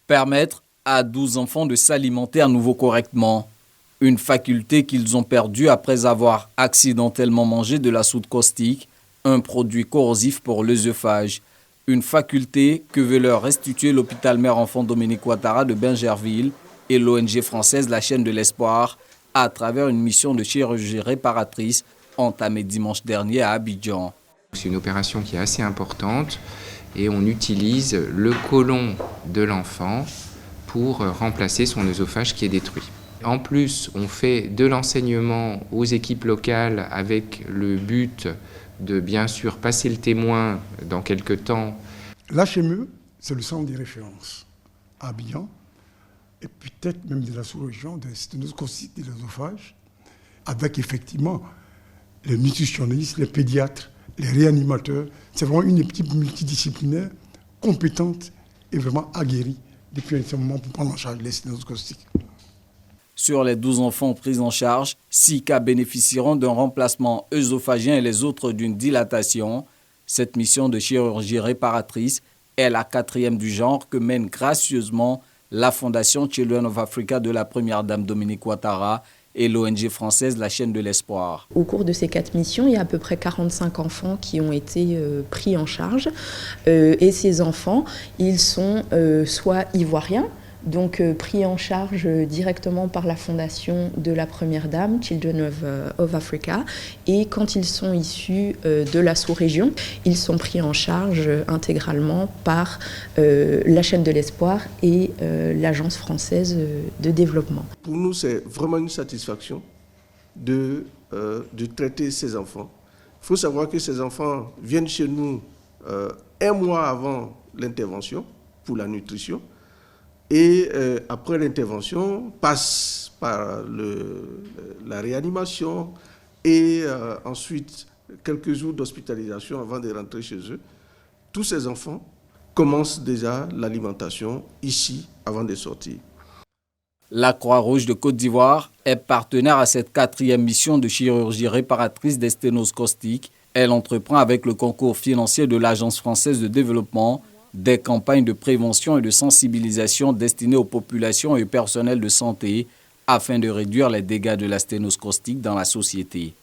Permettre à 12 enfants de s'alimenter à nouveau correctement. Une faculté qu'ils ont perdue après avoir accidentellement mangé de la soude caustique, un produit corrosif pour l'œsophage. Une faculté que veut leur restituer l'hôpital mère-enfant Dominique Ouattara de Bingerville et l'ONG française La Chaîne de l'Espoir à travers une mission de chirurgie réparatrice entamée dimanche dernier à Abidjan. C'est une opération qui est assez importante et on utilise le côlon de l'enfant pour remplacer son œsophage qui est détruit. En plus, on fait de l'enseignement aux équipes locales avec le but de bien sûr passer le témoin dans quelques temps. L'HME, c'est le centre des références à Abidjan et peut-être même de la sous-région de sténose caustique de l'œsophage, avec effectivement les nutritionnistes, les pédiatres, les réanimateurs. C'est vraiment une équipe multidisciplinaire, compétente et vraiment aguerrie depuis un certain moment pour prendre en charge les sténoses caustiques. Sur les 12 enfants pris en charge, 6 cas bénéficieront d'un remplacement œsophagien et les autres d'une dilatation. Cette mission de chirurgie réparatrice est la 4e du genre que mène gracieusement la Fondation Children of Africa de la première dame Dominique Ouattara et l'ONG française La Chaîne de l'Espoir. Au cours de ces 4 missions, il y a à peu près 45 enfants qui ont été pris en charge. Et ces enfants, ils sont soit ivoiriens, donc pris en charge directement par la fondation de la Première Dame, Children of Africa. Et quand ils sont issus de la sous-région, ils sont pris en charge intégralement par la Chaîne de l'Espoir et l'Agence française de développement. Pour nous, c'est vraiment une satisfaction de traiter ces enfants. Il faut savoir que ces enfants viennent chez nous un mois avant l'intervention pour la nutrition. Et après l'intervention, passe par la réanimation et ensuite quelques jours d'hospitalisation avant de rentrer chez eux. Tous ces enfants commencent déjà l'alimentation ici avant de sortir. La Croix-Rouge de Côte d'Ivoire est partenaire à cette 4e mission de chirurgie réparatrice des sténoses caustiques. Elle entreprend avec le concours financier de l'Agence française de développement des campagnes de prévention et de sensibilisation destinées aux populations et au personnel de santé afin de réduire les dégâts de la sténose caustique dans la société.